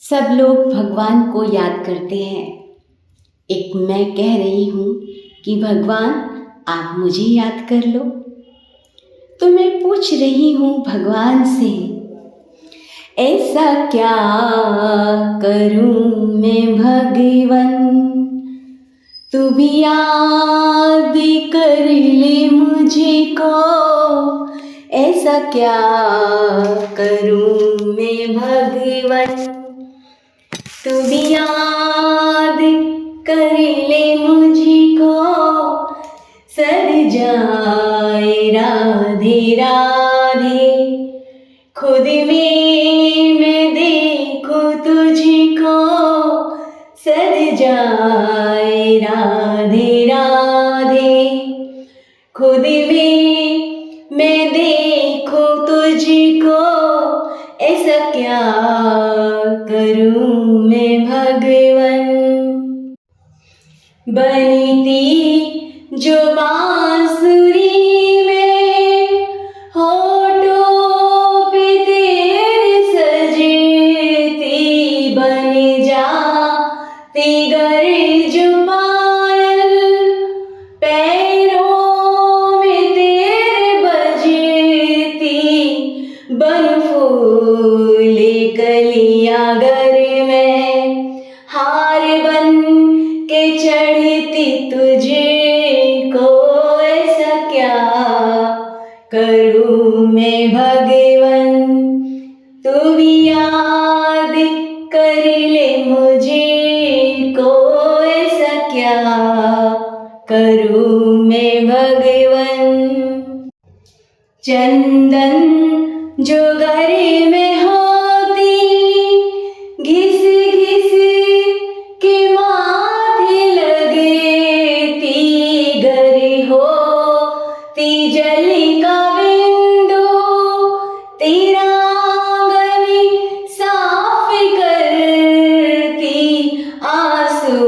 सब लोग भगवान को याद करते हैं। एक मैं कह रही हूँ कि भगवान आप मुझे याद कर लो। तो मैं पूछ रही हूँ भगवान से, ऐसा क्या करूँ मैं भगवन, तू भी याद कर ले मुझको। ऐसा क्या करूँ मैं भगवन, तू भी याद कर ले मुझको। सद जाए राधे राधे, खुद में मैं देखूं तुझको। सद जाए राधे राधे, खुद में मैं देखूं तुझको। ऐसा क्या करूं मैं भगवन, बनती जो बांसुरी में होठों पे तेरे सजती। बन जाती गर्ज पायल, पैरों में तेरे बजती। बन फूल कलियां घर में, हार बन के चढ़ती तुझको। ऐसा क्या करूं मैं भगवन, तू भी याद कर ले मुझको। ऐसा क्या करूं मैं भगवन, चंदन जो घर में होती, घिस घिस के माथे लगती। घर होती जल का बिंदु, तेरा आंगन साफ करती। आंसू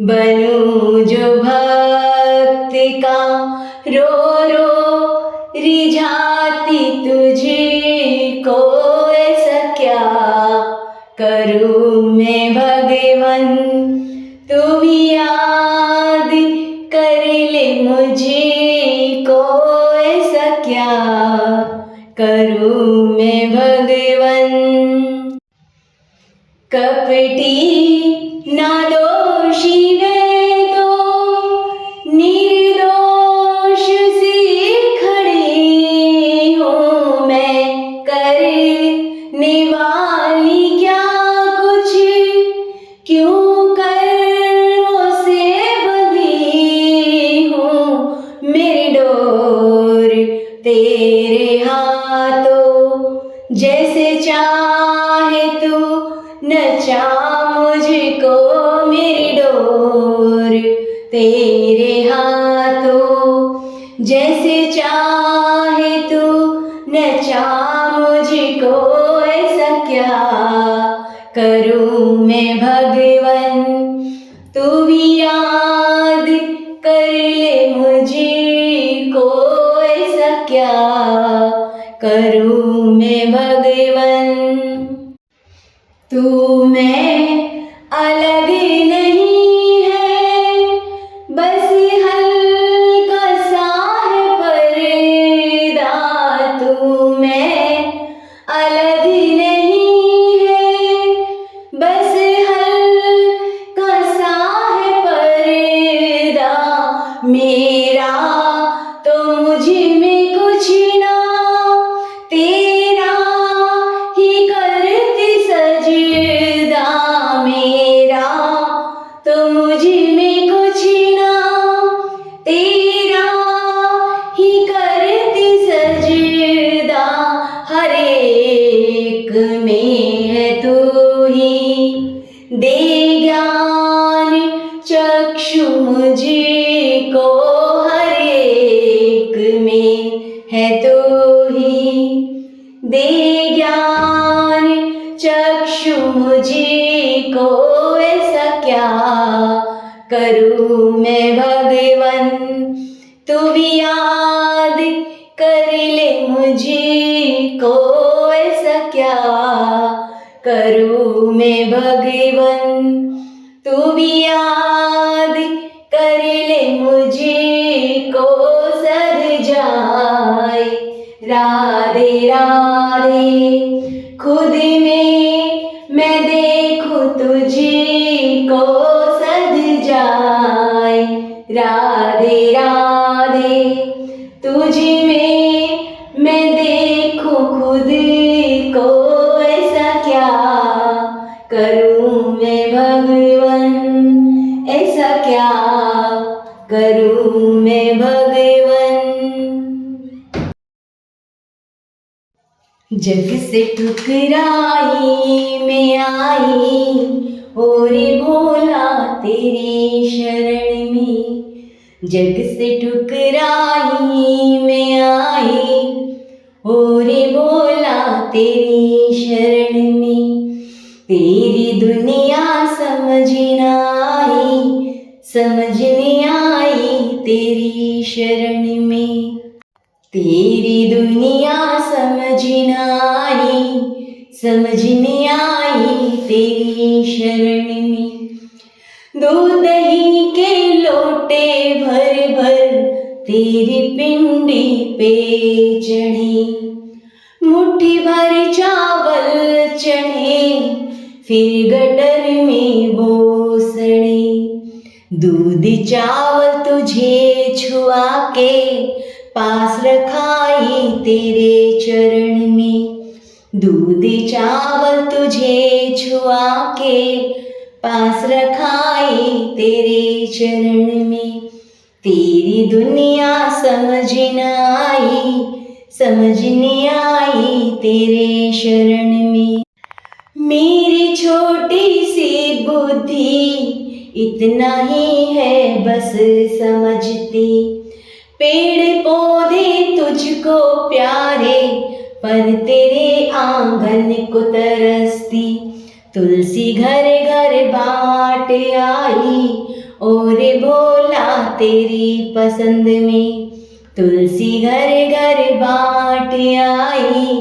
बनूं जो भक्त का, रो रो रिझाती तुझको। ऐसा क्या करूं मैं भगवन, तू भी याद कर ले मुझको। ऐसा क्या करूं मैं भगवन, कपटी ना दोषी मैं तो निर्दोष सी खड़ी हूँ। मैं करने वाली क्या कुछ, क्यों कर्मों से बंधी हूँ। मेरी डोर तेरे हाथों, जैसे चाहे तू नचा मुझको। मेरी डोर तेरे हाथों, जैसे चाहे तू नचा मुझको। ऐसा क्या करूं मैं भगवन, तू भी याद कर ले मुझको। ऐसा क्या करूं मैं भगवन, तू मैं अलग नहीं है, बस हल्का सा है पर्दा। तू मैं अलग नहीं है, बस हल्का सा है पर्दा। मेरा तो मुझ में कुछ ना, तेरा ही करती सजदा। मेरा तो मुझ में कुछ ना, तेरा ही करती सजदा। हर एक में है तू ही, दे ज्ञान चक्षु मुझको। हर एक में है तू ही, दे ज्ञान चक्षु मुझको। ऐसा क्या करूं मैं भगवन, तू भी याद कर ले मुझको। ऐसा क्या करूँ मैं भगवन, तू भी याद कर ले मुझे को सद जाए। राधे राधे खुद में मैं देखूं तुझे को सद जाए। राधे राधे तुझ में मैं देखूं खुद को, ऐसा क्या करूं मैं भगवन, ऐसा क्या करूं मैं भगवन। जग से ठुकराई मैं आई, और भोला तेरी शरण में। जग से ठुकराई मैं आई, और भोला तेरी शरण में। तेरी दुनिया समझ न आई, समझ नहीं आई तेरी शरण में। तेरी दुनिया समझ न आई, समझ नहीं आई तेरी शरण में। दूध दही के लोटे भर भर तेरी पिंडी पे चढ़े। मुट्ठी भर चावल चढ़े, फिर गटर में वो सड़े। दूध चावल तुझे छुआ के पास रखाई तेरे चरण में। दूध चावल तुझे छुआ के पास रखाई तेरे चरण में। तेरी दुनिया समझ न आई, समझ नहीं आई तेरे शरण में। मेरी छोटी सी बुद्धि इतना ही है बस समझती। पेड़ पौधे तुझको प्यारे, पर तेरे आंगन को तरसती। तुलसी घर घर बाट आई, और भोला तेरी पसंद में। तुलसी घर घर बाट आई,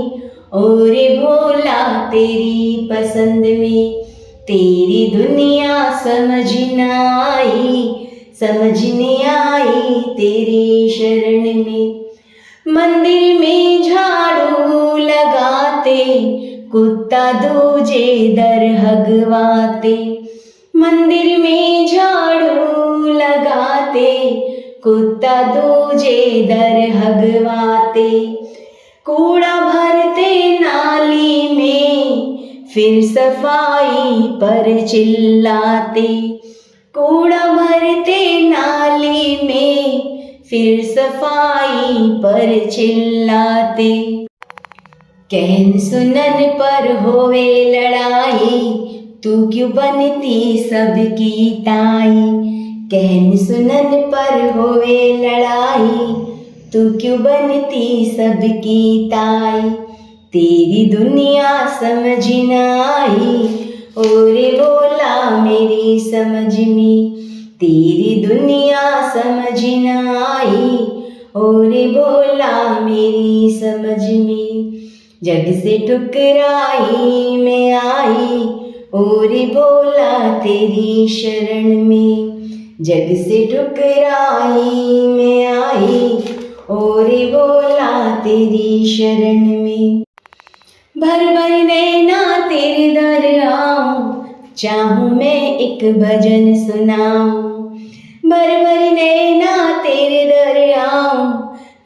और भोला तेरी पसंद में। तेरी दुनिया समझ न आई, समझ नहीं आई तेरी शरण में। मंदिर में झाड़ू लगाते, कुत्ता दूजे दर हगवाते। मंदिर में झाड़ू लगाते, कुत्ता दूजे दर हगवाते। कूड़ा भरते नाली में, फिर सफाई पर चिल्लाते। कूड़ा भरते नाली में, फिर सफाई पर चिल्लाते। कहन सुनन पर होवे लड़ाई, तू क्यों बनती सबकी ताई। कहन सुनन पर होवे लड़ाई, तू क्यों बनती सबकी ताई। तेरी दुनिया समझ न आई, और भोला मेरी समझ में। तेरी दुनिया समझ न आई, और भोला मेरी समझ में। जग से ठुकराई मैं आई, और भोला तेरी शरण में। जग से ठुकराई मैं आई, और भोला तेरी शरण में। भर भर नैना तेरे दर आऊं, चाहूं मैं एक भजन सुनाऊं। भर भर नैना तेरे दर आऊं,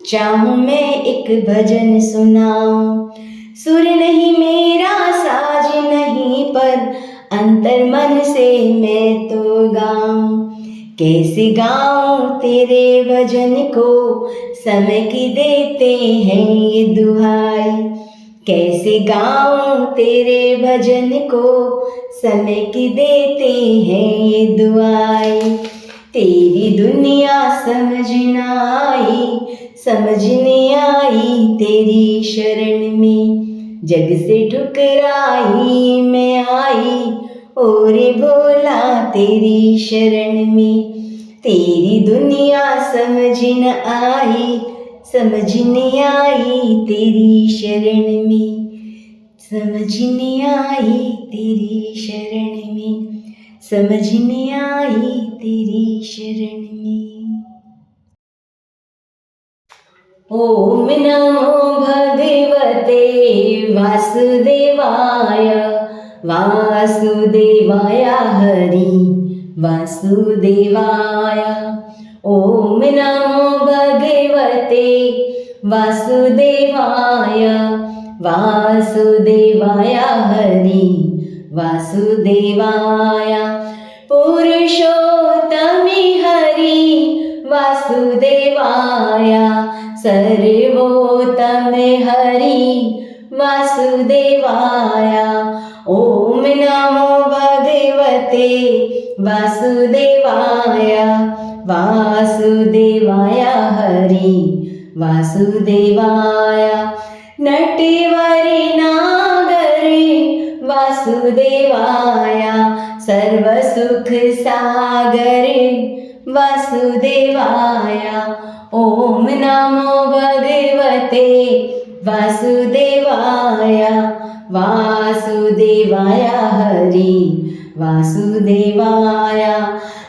चाहूं मैं एक भजन सुनाऊं। सुर नहीं मेरा साज नहीं, पर अंतर मन से मैं तो गाऊं। कैसे गाऊं तेरे भजन को, समय की देते हैं ये दुहाई। कैसे गाऊं तेरे भजन को, समय की देते हैं ये दुआई। तेरी दुनिया समझ न आई, समझ नहीं आई तेरी शरण में। जग से ठुकराई मैं आई, और भोला तेरी शरण में। तेरी दुनिया समझ न आई, समझ नहीं आई तेरी शरण में। समझने आई तेरी शरण में, समझने आई तेरी शरण में। ओम नमो भगवते वासुदेवाय, वासुदेवाय हरि वासुदेवाय। ओम नमो भगवते वासुदेवाय, वासुदेवाय हरि वासुदेवाय। पुरुषोत्तमे हरि वासुदेवाय, सर्वोत्तमे हरि वासुदेवाय। ओम नमो भगवते वासुदेवाय, वासुदेवाय हरि वासुदेवाय। नटवरे नागरे वासुदेवाय, सर्वसुख सागरे वासुदेवाय। ओम नमो भगवते वासुदेवाय, वासुदेवाय हरि वासुदेवाय।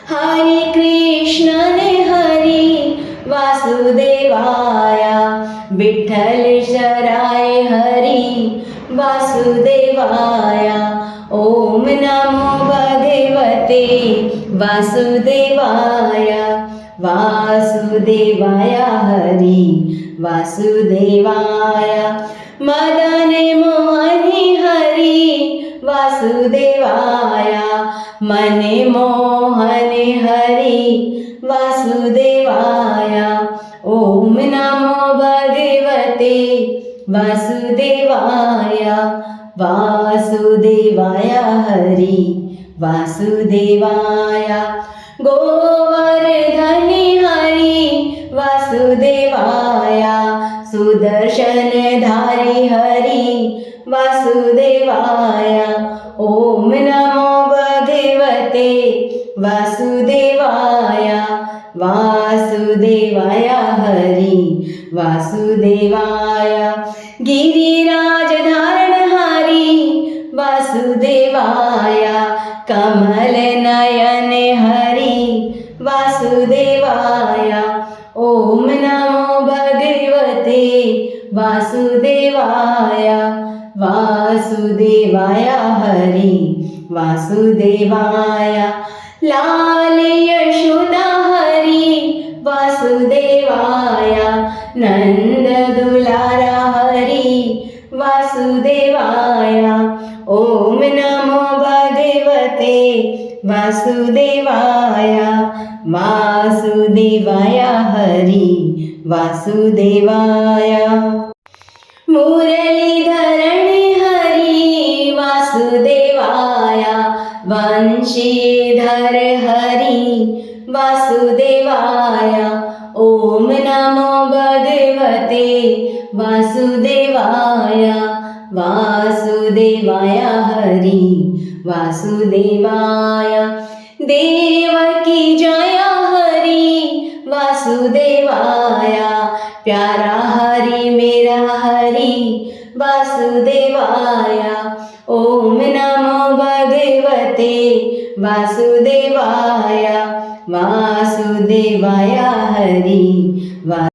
हरे कृष्ण हरि वासुदेवाय, विठ्ठल शराय हरि वासुदेवाय। ओम नमो भगवते वासुदेवाय, वासुदेवाय हरि वासुदेवाय। मदन मोहन हरि वासुदेवाय, मन मोहन हरि वासुदेवाय। ओम नमो भगवते वासुदेवाय, वासुदेवाय हरि वासुदेवाय। गोवर्धन हरि वासुदेवाय, सुदर्शनधारी हरि वासुदेवाय। ओम नमो भगवते वासुदेवाय, वासुदेवाय हरि वासुदेवाय। गिरिराज धारण हरि वासुदेवाय, कमल नयन हरि वासुदेवाय। ओम नमो भगवते वासुदेवाय, वासुदेवाय हरि वासुदेवाय। लाल यशोदा हरि वासुदेवाय, नंद दुलारा हरि वासुदेवाय। ओम नमो भगवते वासुदेवाय, वासुदेवाय हरि वासुदेवाय। मुरलीधरण हरि वासुदेवाय, वंशीधर हरि वासुदेवाय। ओम नमो भगवते वासुदेवाय, वासुदेवाय हरि वासुदेवाय। देवकी जय हरि वासुदेवाय, प्यारा हरि मेरा हरि वासुदेवाय। ओम नमो भगवते वासुदेवाय, वासुदेवाय हरि